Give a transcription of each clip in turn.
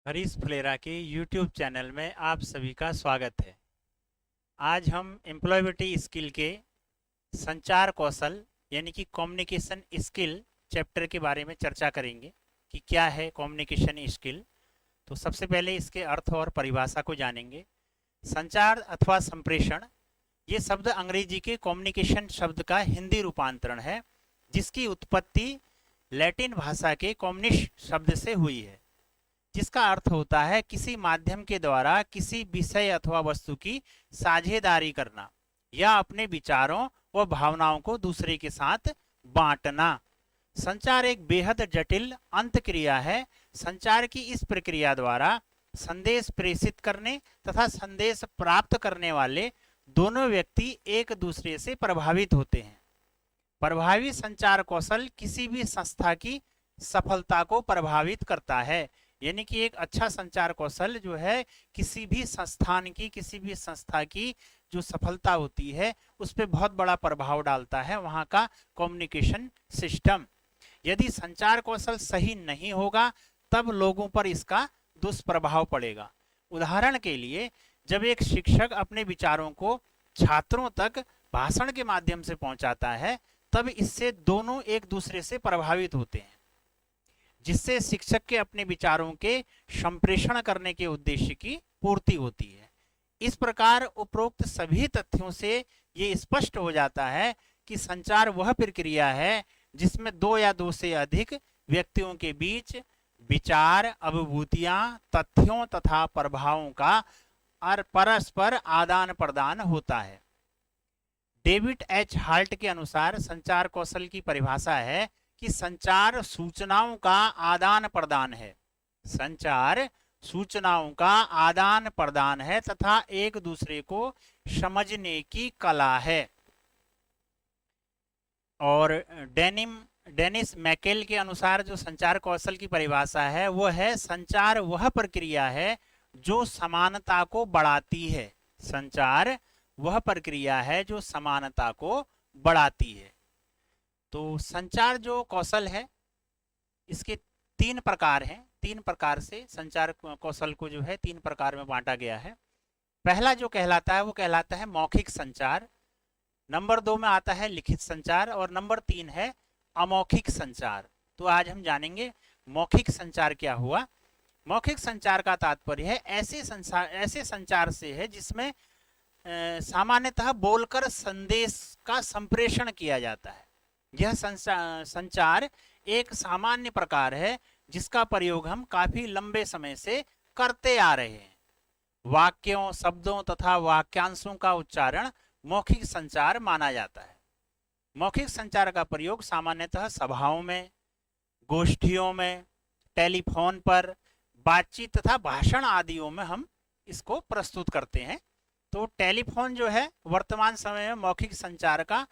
हरीश फुलेरा के YouTube channel में आप सभी का स्वागत है। आज हम एम्प्लॉयबिलिटी स्किल के संचार कौशल यानी कि कम्युनिकेशन स्किल चैप्टर के बारे में चर्चा करेंगे कि क्या है कम्युनिकेशन स्किल। तो सबसे पहले इसके अर्थ और परिभाषा को जानेंगे। संचार अथवा संप्रेषण ये शब्द अंग्रेजी के कम्युनिकेशन शब्द का हिंदी रूपांतरण है, जिसकी उत्पत्ति लैटिन भाषा के कम्युनिश शब्द से हुई है, जिसका अर्थ होता है किसी माध्यम के द्वारा किसी विषय अथवा वस्तु की साझेदारी करना या अपने विचारों व भावनाओं को दूसरे के साथ बांटना। संचार एक बेहद जटिल अंतक्रिया है। संचार की इस प्रक्रिया द्वारा संदेश प्रेषित करने तथा संदेश प्राप्त करने वाले दोनों व्यक्ति एक दूसरे से प्रभावित होते हैं। प्रभावी संचार कौशल किसी भी संस्था की सफलता को प्रभावित करता है। यानी कि एक अच्छा संचार कौशल जो है किसी भी संस्था की जो सफलता होती है उस पर बहुत बड़ा प्रभाव डालता है वहाँ का कम्युनिकेशन सिस्टम। यदि संचार कौशल सही नहीं होगा तब लोगों पर इसका दुष्प्रभाव पड़ेगा। उदाहरण के लिए, जब एक शिक्षक अपने विचारों को छात्रों तक भाषण के माध्यम से पहुंचाता है तब इससे दोनों एक दूसरे से प्रभावित होते हैं, जिससे शिक्षक के अपने विचारों के संप्रेषण करने के उद्देश्य की पूर्ति होती है। इस प्रकार उपरोक्त सभी तथ्यों से ये स्पष्ट हो जाता है कि संचार वह प्रक्रिया है जिसमें दो या दो से अधिक व्यक्तियों के बीच विचार, अनुभूतियां, तथ्यों तथा प्रभावों का परस्पर आदान प्रदान होता है। डेविड एच हाल्ट के अनुसार संचार कौशल की परिभाषा है कि संचार सूचनाओं का आदान प्रदान है। संचार सूचनाओं का आदान प्रदान है तथा एक दूसरे को समझने की कला है। और डेनिस मैकेल के अनुसार जो संचार कौशल की परिभाषा है वो है संचार वह प्रक्रिया है जो समानता को बढ़ाती है। संचार वह प्रक्रिया है जो समानता को बढ़ाती है। तो संचार जो कौशल है इसके तीन प्रकार हैं। तीन प्रकार से संचार कौशल को जो है तीन प्रकार में बांटा गया है। पहला जो कहलाता है वो कहलाता है मौखिक संचार, नंबर 2 में आता है लिखित संचार और नंबर 3 है अमौखिक संचार। तो आज हम जानेंगे मौखिक संचार क्या हुआ। मौखिक संचार का तात्पर्य है ऐसे संचार से है जिसमें सामान्यतः बोलकर संदेश का संप्रेषण किया जाता है। यह संचार एक सामान्य प्रकार है जिसका प्रयोग हम काफी लंबे समय से करते आ रहे हैं। वाक्यों, शब्दों तथा वाक्यांशों का उच्चारण मौखिक संचार माना जाता है। मौखिक संचार का प्रयोग सामान्यतः सभाओं में, गोष्ठियों में, टेलीफोन पर, बातचीत तथा भाषण आदियों में हम इसको प्रस्तुत करते हैं। तो टेलीफोन जो है वर्तमान समय में मौखिक संचार का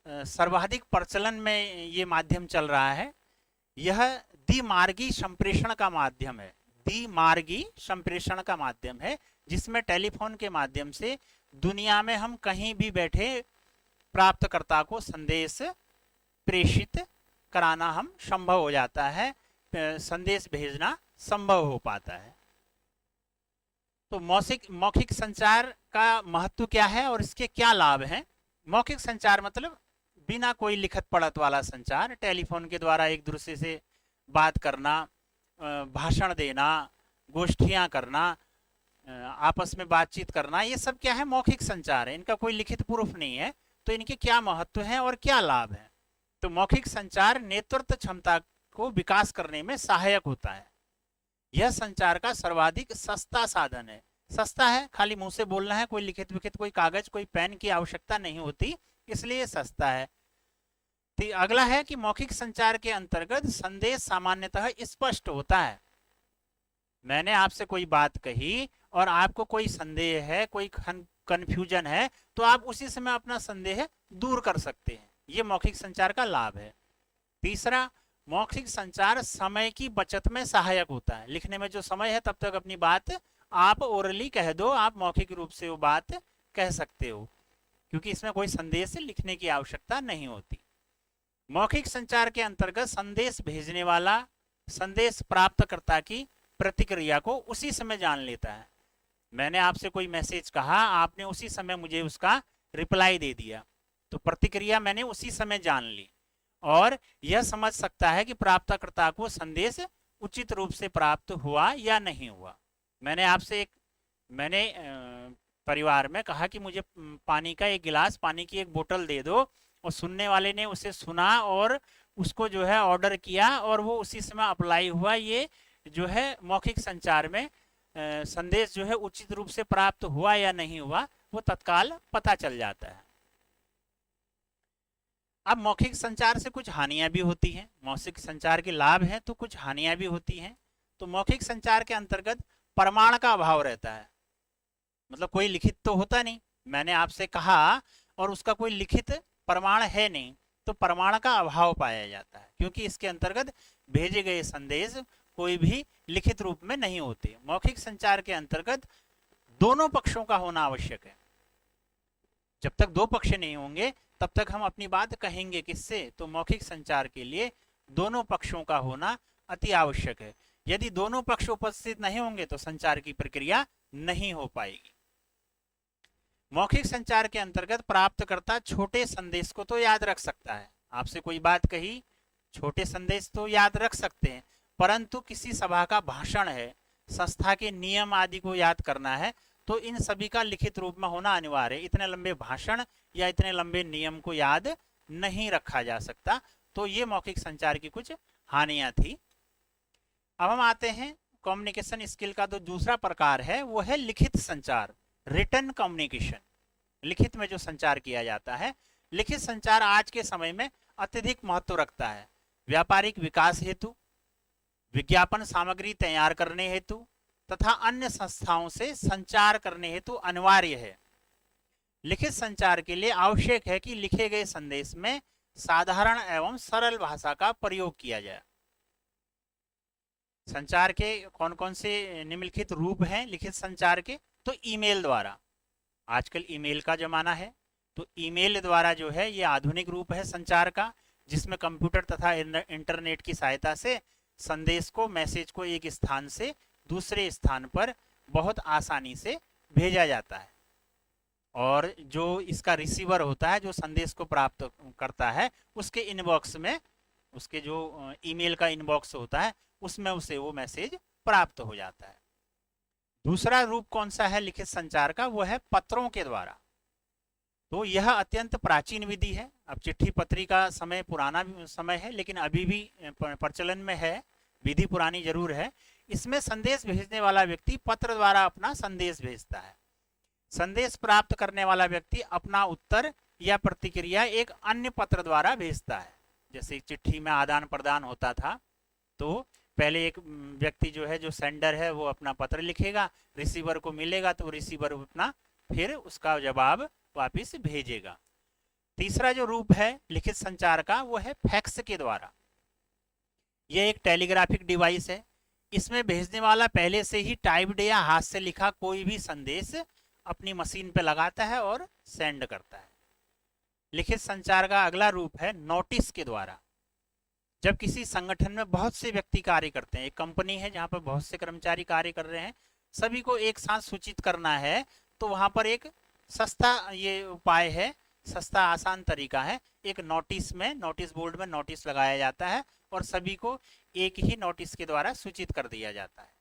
सर्वाधिक प्रचलन में ये माध्यम चल रहा है। यह द्विमार्गी संप्रेषण का माध्यम है। द्विमार्गी संप्रेषण का माध्यम है जिसमें टेलीफोन के माध्यम से दुनिया में हम कहीं भी बैठे प्राप्तकर्ता को संदेश प्रेषित कराना हम संभव हो जाता है, संदेश भेजना संभव हो पाता है। तो मौखिक संचार का महत्व क्या है और इसके क्या लाभ हैं। मौखिक संचार मतलब बिना कोई लिखत पढ़त वाला संचार, टेलीफोन के द्वारा एक दूसरे से बात करना, भाषण देना, गोष्ठियां करना, आपस में बातचीत करना, ये सब क्या है मौखिक संचार है। इनका कोई लिखित प्रूफ नहीं है। तो इनके क्या महत्व है और क्या लाभ है। तो मौखिक संचार नेतृत्व क्षमता को विकास करने में सहायक होता है। यह संचार का सर्वाधिक सस्ता साधन है। सस्ता है, खाली मुंह से बोलना है, कोई लिखित विखित कोई कागज कोई पेन की आवश्यकता नहीं होती, इसलिए सस्ता है। तो अगला है कि मौखिक संचार के अंतर्गत संदेश सामान्यतः स्पष्ट होता है। मैंने आपसे कोई बात कही और आपको कोई संदेह है, कोई कंफ्यूजन है, तो आप उसी समय अपना संदेह दूर कर सकते हैं। ये मौखिक संचार का लाभ है। तीसरा, मौखिक संचार समय की बचत में सहायक होता है। लिखने में जो समय है तब तक अपनी बात आप ओरली कह दो, आप मौखिक रूप से वो बात कह सकते हो, क्योंकि इसमें कोई संदेश लिखने की आवश्यकता नहीं होती। मौखिक संचार के अंतर्गत संदेश भेजने वाला संदेश प्राप्तकर्ता की प्रतिक्रिया को उसी समय जान लेता है। मैंने आपसे कोई मैसेज कहा, आपने उसी समय मुझे उसका रिप्लाई दे दिया, तो प्रतिक्रिया मैंने उसी समय जान ली और यह समझ सकता है कि प्राप्तकर्ता को संदेश उचित रूप से प्राप्त हुआ या नहीं हुआ। मैंने परिवार में कहा कि मुझे पानी का एक गिलास, पानी की एक बोतल दे दो, और सुनने वाले ने उसे सुना और उसको जो है ऑर्डर किया और वो उसी समय अप्लाई हुआ। ये जो है मौखिक संचार में संदेश जो है उचित रूप से प्राप्त हुआ या नहीं हुआ वो तत्काल पता चल जाता है। अब मौखिक संचार से कुछ हानियां भी होती हैं। मौखिक संचार के लाभ हैं तो कुछ हानियां भी होती हैं। तो मौखिक संचार के अंतर्गत प्रमाण का अभाव रहता है, मतलब कोई लिखित तो होता नहीं, मैंने आपसे कहा और उसका कोई लिखित प्रमाण है नहीं, तो प्रमाण का अभाव पाया जाता है, क्योंकि इसके अंतर्गत भेजे गए संदेश कोई भी लिखित रूप में नहीं होते। मौखिक संचार के अंतर्गत दोनों पक्षों का होना आवश्यक है। जब तक दो पक्ष नहीं होंगे तब तक हम अपनी बात कहेंगे किससे? तो मौखिक संचार के लिए दोनों पक्षों का होना अति आवश्यक है। यदि दोनों पक्ष उपस्थित नहीं होंगे तो संचार की प्रक्रिया नहीं हो पाएगी। मौखिक संचार के अंतर्गत प्राप्तकर्ता छोटे संदेश को तो याद रख सकता है। आपसे कोई बात कही, छोटे संदेश तो याद रख सकते हैं, परंतु किसी सभा का भाषण है, संस्था के नियम आदि को याद करना है, तो इन सभी का लिखित रूप में होना अनिवार्य है। इतने लंबे भाषण या इतने लंबे नियम को याद नहीं रखा जा सकता। तो ये मौखिक संचार की कुछ हानियां थी। अब हम आते हैं कम्युनिकेशन स्किल का जो दूसरा प्रकार है वो है लिखित संचार, रिटन कम्युनिकेशन। लिखित में जो संचार किया जाता है, लिखित संचार आज के समय में अत्यधिक महत्व रखता है। व्यापारिक विकास हेतु, विज्ञापन सामग्री तैयार करने हेतु तथा अन्य संस्थाओं से संचार करने हेतु अनिवार्य है। लिखित संचार के लिए आवश्यक है कि लिखे गए संदेश में साधारण एवं सरल भाषा का प्रयोग किया जाए। संचार के कौन कौन से निम्नलिखित रूप हैं लिखित संचार के? तो ईमेल द्वारा, आजकल ईमेल का जमाना है, तो ईमेल द्वारा जो है ये आधुनिक रूप है संचार का, जिसमें कंप्यूटर तथा इंटरनेट की सहायता से संदेश को, मैसेज को एक स्थान से दूसरे स्थान पर बहुत आसानी से भेजा जाता है। और जो इसका रिसीवर होता है, जो संदेश को प्राप्त करता है, उसके इनबॉक्स में, उसके जो ईमेल का इनबॉक्स होता है उसमें उसे वो मैसेज प्राप्त हो जाता है। दूसरा रूप कौन सा है लिखित संचार का? वो है पत्रों के द्वारा। तो यह अत्यंत प्राचीन विधि है। अब चिट्ठी पत्री का समय पुराना समय है, लेकिन अभी भी प्रचलन में है, विधि पुरानी जरूर है। इसमें संदेश भेजने वाला व्यक्ति पत्र द्वारा अपना संदेश भेजता है। संदेश प्राप्त करने वाला व्यक्ति अपना उत्तर या प्रतिक्रिया एक अन्य पत्र द्वारा भेजता है। जैसे चिट्ठी में आदान प्रदान होता था, तो पहले एक व्यक्ति जो है, जो सेंडर है, वो अपना पत्र लिखेगा, रिसीवर को मिलेगा, तो रिसीवर अपना फिर उसका जवाब वापिस भेजेगा। तीसरा जो रूप है लिखित संचार का वो है फैक्स के द्वारा। यह एक टेलीग्राफिक डिवाइस है। इसमें भेजने वाला पहले से ही टाइप्ड या हाथ से लिखा कोई भी संदेश अपनी मशीन पे लगाता है और सेंड करता है। लिखित संचार का अगला रूप है नोटिस के द्वारा। जब किसी संगठन में बहुत से व्यक्ति कार्य करते हैं, एक कंपनी है जहां पर बहुत से कर्मचारी कार्य कर रहे हैं, सभी को एक साथ सूचित करना है, तो वहां पर एक सस्ता ये उपाय है, सस्ता आसान तरीका है। एक नोटिस में, नोटिस बोर्ड में नोटिस लगाया जाता है और सभी को एक ही नोटिस के द्वारा सूचित कर दिया जाता है।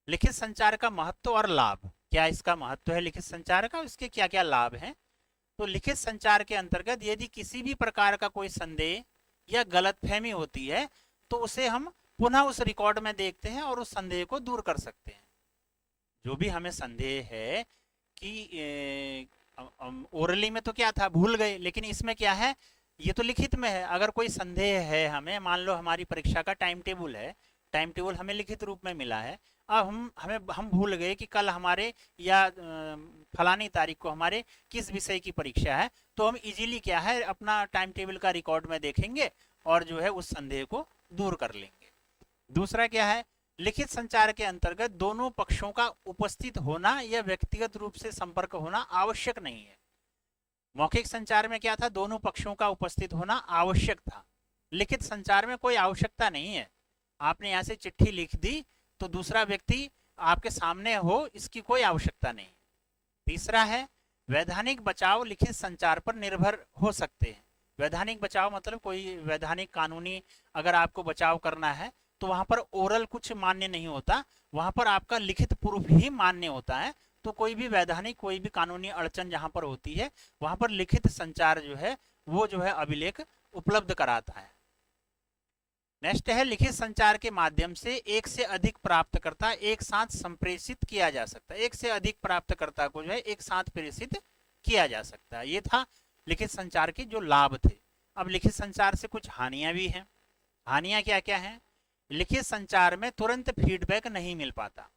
लिखित संचार का महत्व और लाभ, क्या इसका महत्व है लिखित संचार का, इसके क्या क्या लाभ हैं? तो लिखित संचार के अंतर्गत यदि किसी भी प्रकार का कोई संदेह या गलतफहमी होती है तो उसे हम पुनः उस रिकॉर्ड में देखते हैं और उस संदेह को दूर कर सकते हैं। जो भी हमें संदेह है कि ओरली में तो क्या था, भूल गए, लेकिन इसमें क्या है, ये तो लिखित में है। अगर कोई संदेह है हमें, मान लो हमारी परीक्षा का टाइम टेबल है, टाइम टेबल हमें लिखित रूप में मिला है, अब हम भूल गए कि कल हमारे या फलानी तारीख को हमारे किस विषय की परीक्षा है, तो हम इजीली क्या है अपना टाइम टेबल का रिकॉर्ड में देखेंगे और जो है उस संदेह को दूर कर लेंगे। दूसरा क्या है, लिखित संचार के अंतर्गत दोनों पक्षों का उपस्थित होना या व्यक्तिगत रूप से संपर्क होना आवश्यक नहीं है। मौखिक संचार में क्या था, दोनों पक्षों का उपस्थित होना आवश्यक था। लिखित संचार में कोई आवश्यकता नहीं है। आपने यहाँ से चिट्ठी लिख दी तो दूसरा व्यक्ति आपके सामने हो, इसकी कोई आवश्यकता नहीं। तीसरा है वैधानिक बचाव लिखित संचार पर निर्भर हो सकते हैं। वैधानिक बचाव मतलब कोई वैधानिक कानूनी अगर आपको बचाव करना है तो वहां पर ओरल कुछ मान्य नहीं होता, वहां पर आपका लिखित प्रूफ ही मान्य होता है। तो कोई भी वैधानिक कोई भी कानूनी अड़चन जहां पर होती है वहां पर लिखित संचार जो है वो जो है अभिलेख उपलब्ध कराता है। नेक्स्ट है लिखित संचार के माध्यम से एक से अधिक प्राप्तकर्ता एक साथ संप्रेषित किया जा सकता है। एक से अधिक प्राप्तकर्ता को जो है एक साथ प्रेषित किया जा सकता है। ये था लिखित संचार के जो लाभ थे। अब लिखित संचार से कुछ हानियां भी हैं। हानियां क्या क्या हैं? लिखित संचार में तुरंत फीडबैक नहीं मिल पाता।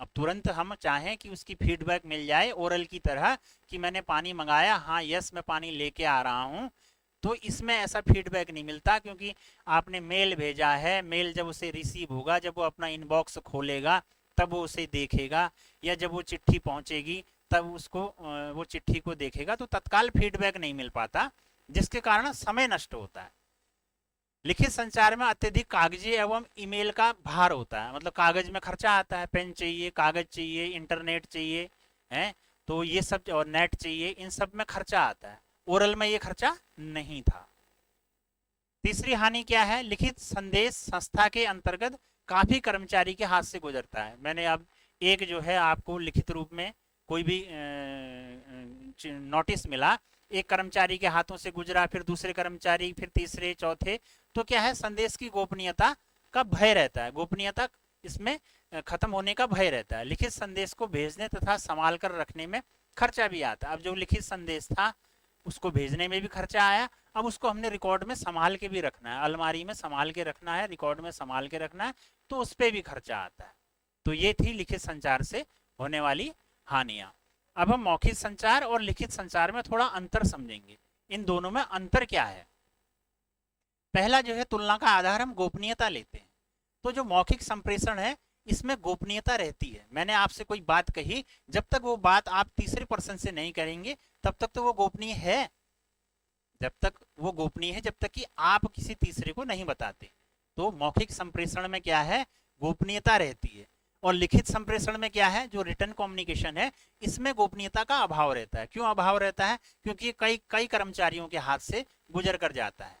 अब तुरंत हम चाहें कि उसकी फीडबैक मिल जाए ओरल की तरह कि मैंने पानी मंगाया, हाँ यस मैं पानी लेके आ रहा हूँ, तो इसमें ऐसा फीडबैक नहीं मिलता, क्योंकि आपने मेल भेजा है, मेल जब उसे रिसीव होगा, जब वो अपना इनबॉक्स खोलेगा तब वो उसे देखेगा, या जब वो चिट्ठी पहुंचेगी तब उसको वो चिट्ठी को देखेगा, तो तत्काल फीडबैक नहीं मिल पाता, जिसके कारण समय नष्ट होता है। लिखित संचार में अत्यधिक कागजी एवं ईमेल का भार होता है, मतलब कागज में खर्चा आता है, पेन चाहिए, कागज चाहिए, इंटरनेट चाहिए, है तो ये सब, और नेट चाहिए, इन सब में खर्चा आता है। ओरल में ये खर्चा नहीं था। तीसरी हानि क्या है? लिखित संदेश संस्था के अंतर्गत काफी कर्मचारी के हाथ से गुजरता है। मैंने अब एक जो है आपको लिखित रूप में कोई भी नोटिस मिला, एक कर्मचारी के हाथों से गुजरा, फिर दूसरे कर्मचारी, फिर तीसरे, चौथे, तो क्या है संदेश की गोपनीयता का भय रहता है, गोपनीयता इसमें खत्म होने का भय रहता है। लिखित संदेश को भेजने तथा संभाल कर रखने में खर्चा भी आता है। अब जो लिखित संदेश था उसको भेजने में भी खर्चा आया, अब उसको हमने रिकॉर्ड में संभाल के भी रखना है, अलमारी में संभाल के रखना है, रिकॉर्ड में संभाल के रखना है, तो उस पर भी खर्चा आता है। तो ये थी लिखित संचार से होने वाली हानियां। अब हम मौखिक संचार और लिखित संचार में थोड़ा अंतर समझेंगे। इन दोनों में अंतर क्या है? पहला जो है तुलना का आधार हम गोपनीयता लेते हैं। तो जो मौखिक संप्रेषण है इसमें गोपनीयता रहती है। मैंने आपसे कोई बात कही, जब तक वो बात आप तीसरे पर्सन से नहीं करेंगे तब तक तो वो गोपनीय है, जब तक वो गोपनीय है, जब तक कि आप किसी तीसरे को नहीं बताते। तो मौखिक संप्रेषण में क्या है? गोपनीयता रहती है। और लिखित संप्रेषण में क्या है? जो रिटर्न कम्युनिकेशन है इसमें गोपनीयता का अभाव रहता है। क्यों अभाव रहता है? क्योंकि कई कई कर्मचारियों के हाथ से गुजर कर जाता है।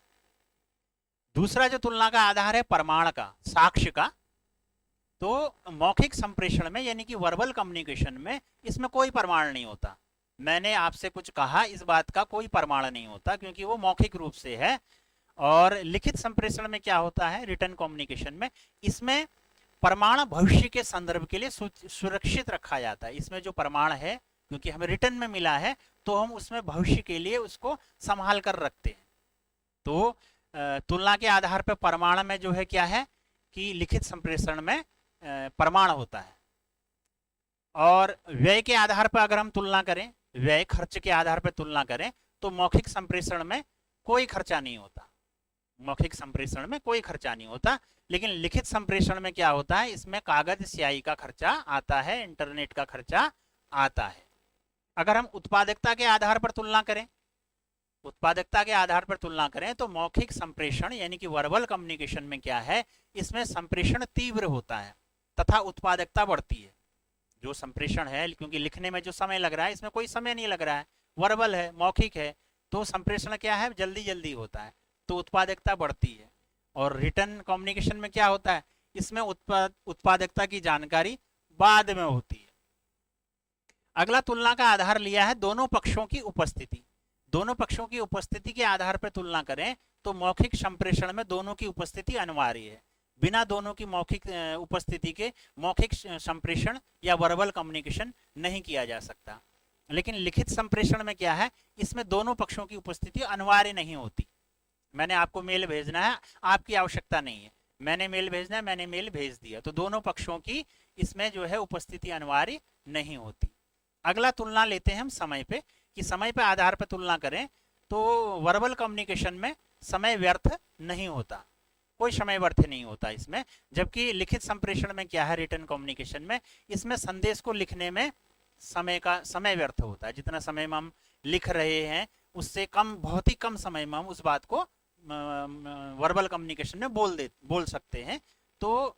दूसरा जो तुलना का आधार है प्रमाण का, साक्ष्य का, तो मौखिक संप्रेषण में यानी कि वर्बल कम्युनिकेशन में इसमें कोई प्रमाण नहीं होता। मैंने आपसे कुछ कहा, इस बात का कोई प्रमाण नहीं होता, क्योंकि वो मौखिक रूप से है। और लिखित संप्रेषण में क्या होता है? रिटर्न कम्युनिकेशन में इसमें प्रमाण भविष्य के संदर्भ के लिए सुरक्षित रखा जाता है। इसमें जो प्रमाण है, क्योंकि हमें रिटर्न में मिला है, तो हम उसमें भविष्य के लिए उसको संभाल कर रखते हैं। तो तुलना के आधार पर प्रमाण में जो है क्या है कि लिखित संप्रेषण में प्रमाण होता है। और व्यय के आधार पर अगर हम तुलना करें, व्यय खर्च के आधार पर तुलना करें, तो मौखिक संप्रेषण में कोई खर्चा नहीं होता, मौखिक संप्रेषण में कोई खर्चा नहीं होता। लेकिन लिखित संप्रेषण में क्या होता है? इसमें कागज स्याही का खर्चा आता है, इंटरनेट का खर्चा आता है। अगर हम उत्पादकता के आधार पर तुलना करें, उत्पादकता के आधार पर तुलना करें, तो मौखिक संप्रेषण यानी कि वर्बल कम्युनिकेशन में क्या है? इसमें संप्रेषण तीव्र होता है तथा उत्पादकता बढ़ती है। जो संप्रेषण है, क्योंकि लिखने में जो समय लग रहा है इसमें कोई समय नहीं लग रहा है, वर्बल है, मौखिक है, तो संप्रेषण क्या है? जल्दी जल्दी होता है, तो उत्पादकता बढ़ती है। और रिटर्न कम्युनिकेशन में क्या होता है? इसमें उत्पादकता की जानकारी बाद में होती है। अगला तुलना का आधार लिया है दोनों पक्षों की उपस्थिति। दोनों पक्षों की उपस्थिति के आधार पर तुलना करें तो मौखिक संप्रेषण में दोनों की उपस्थिति अनिवार्य है। बिना दोनों की मौखिक उपस्थिति के मौखिक संप्रेषण या वर्बल कम्युनिकेशन नहीं किया जा सकता। लेकिन लिखित संप्रेषण में क्या है? इसमें दोनों पक्षों की उपस्थिति अनिवार्य नहीं होती। मैंने आपको मेल भेजना है, आपकी आवश्यकता नहीं है, मैंने मेल भेजना है, मैंने मेल भेज दिया, तो दोनों पक्षों की इसमें जो है उपस्थिति अनिवार्य नहीं होती। अगला तुलना लेते हैं हम समय पे, कि समय पे आधार पर तुलना करें तो वर्बल कम्युनिकेशन में समय व्यर्थ नहीं होता, कोई समय व्यर्थ नहीं होता इसमें। जबकि लिखित संप्रेषण में क्या है? रिटर्न कम्युनिकेशन में इसमें संदेश को लिखने में समय व्यर्थ होता है। जितना समय में हम लिख रहे हैं उससे कम, बहुत ही कम समय में हम उस बात को वर्बल कम्युनिकेशन में बोल सकते हैं। तो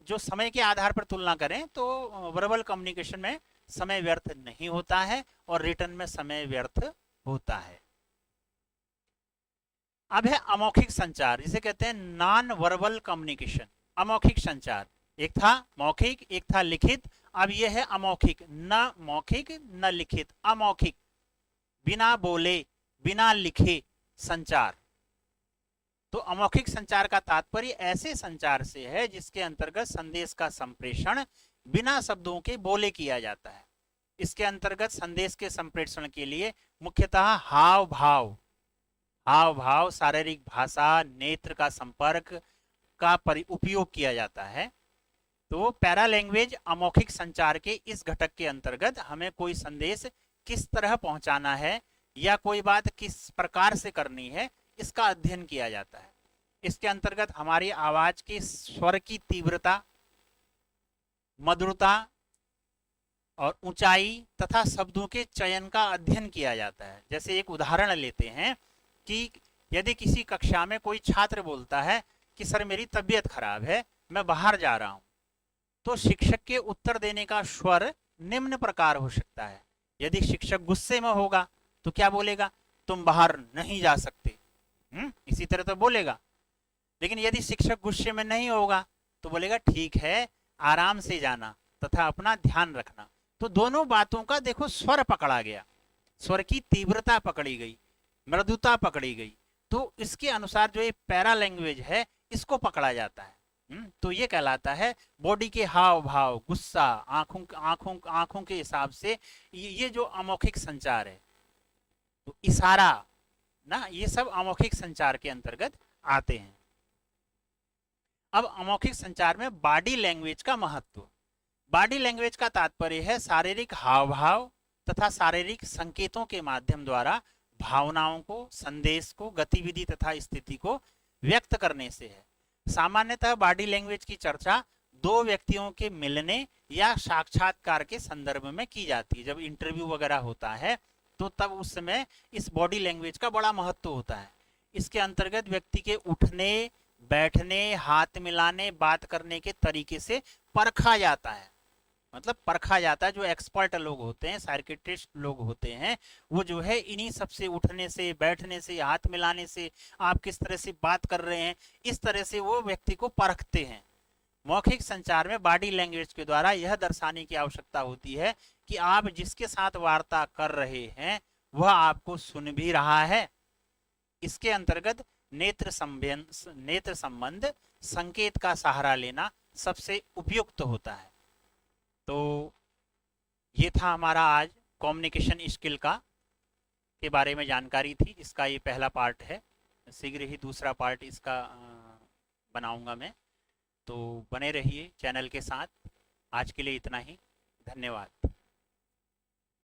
जो समय के आधार पर तुलना करें तो वर्बल कम्युनिकेशन में समय व्यर्थ नहीं होता है और रिटर्न में समय व्यर्थ होता है। अब है अमौखिक संचार, जिसे कहते हैं नॉन वर्बल कम्युनिकेशन। अमौखिक संचार, एक था मौखिक, एक था लिखित, अब यह है अमौखिक। न मौखिक न लिखित, अमौखिक, बिना बोले बिना लिखे संचार। तो अमौखिक संचार का तात्पर्य ऐसे संचार से है जिसके अंतर्गत संदेश का संप्रेषण बिना शब्दों के बोले किया जाता है। इसके अंतर्गत संदेश के संप्रेषण के लिए मुख्यतः हाव भाव, हाव भाव, शारीरिक भाषा, नेत्र का संपर्क का उपयोग किया जाता है। तो पैरा लैंग्वेज अमौखिक संचार के इस घटक के अंतर्गत हमें कोई संदेश किस तरह पहुंचाना है या कोई बात किस प्रकार से करनी है, इसका अध्ययन किया जाता है। इसके अंतर्गत हमारी आवाज की स्वर की तीव्रता, मधुरता और ऊंचाई तथा शब्दों के चयन का अध्ययन किया जाता है। जैसे एक उदाहरण लेते हैं कि यदि किसी कक्षा में कोई छात्र बोलता है कि सर मेरी तबीयत खराब है, मैं बाहर जा रहा हूं, तो शिक्षक के उत्तर देने का स्वर निम्न प्रकार हो सकता है। यदि शिक्षक गुस्से में होगा तो क्या बोलेगा, तुम बाहर नहीं जा सकते, इसी तरह तो बोलेगा। लेकिन यदि शिक्षक गुस्से में नहीं होगा तो बोलेगा ठीक है, आराम से जाना तथा अपना ध्यान रखना। तो दोनों बातों का देखो स्वर पकड़ा गया, स्वर की तीव्रता पकड़ी गई, मृदुता पकड़ी गई। तो इसके अनुसार जो ये पैरा लैंग्वेज है इसको पकड़ा जाता है। तो ये कहलाता है बॉडी के हाव भाव, गुस्सा, आंखों आंखों आंखों के हिसाब से ये जो अमौखिक संचार है, तो इशारा ना, ये सब अमौखिक संचार के अंतर्गत आते हैं। अब अमौखिक संचार में बॉडी लैंग्वेज का महत्व। बॉडी लैंग्वेज का तात्पर्य है शारीरिक हाव भाव तथा शारीरिक संकेतों के माध्यम द्वारा भावनाओं को, संदेश को, गतिविधि तथा स्थिति को व्यक्त करने से है। सामान्यतः बॉडी लैंग्वेज की चर्चा दो व्यक्तियों के मिलने या साक्षात्कार के संदर्भ में की जाती है। जब इंटरव्यू वगैरह होता है तो तब उस समय इस बॉडी लैंग्वेज का बड़ा महत्व होता है। इसके अंतर्गत व्यक्ति के उठने, बैठने, हाथ मिलाने, बात करने के तरीके से परखा जाता है। मतलब परखा जाता है, जो एक्सपर्ट लोग होते हैं, साइकियाट्रिस्ट लोग होते हैं, वो जो है इन्हीं सबसे, उठने से, बैठने से, हाथ मिलाने से, आप किस तरह से बात कर रहे हैं, इस तरह से वो व्यक्ति को परखते हैं। मौखिक संचार में बॉडी लैंग्वेज के द्वारा यह दर्शाने की आवश्यकता होती है कि आप जिसके साथ वार्ता कर रहे हैं वह आपको सुन भी रहा है। इसके अंतर्गत नेत्र संबंध संकेत का सहारा लेना सबसे उपयुक्त होता है। तो ये था हमारा आज कम्युनिकेशन स्किल के बारे में जानकारी थी। इसका ये पहला पार्ट है, शीघ्र ही दूसरा पार्ट इसका बनाऊंगा मैं। तो बने रहिए चैनल के साथ। आज के लिए इतना ही, धन्यवाद।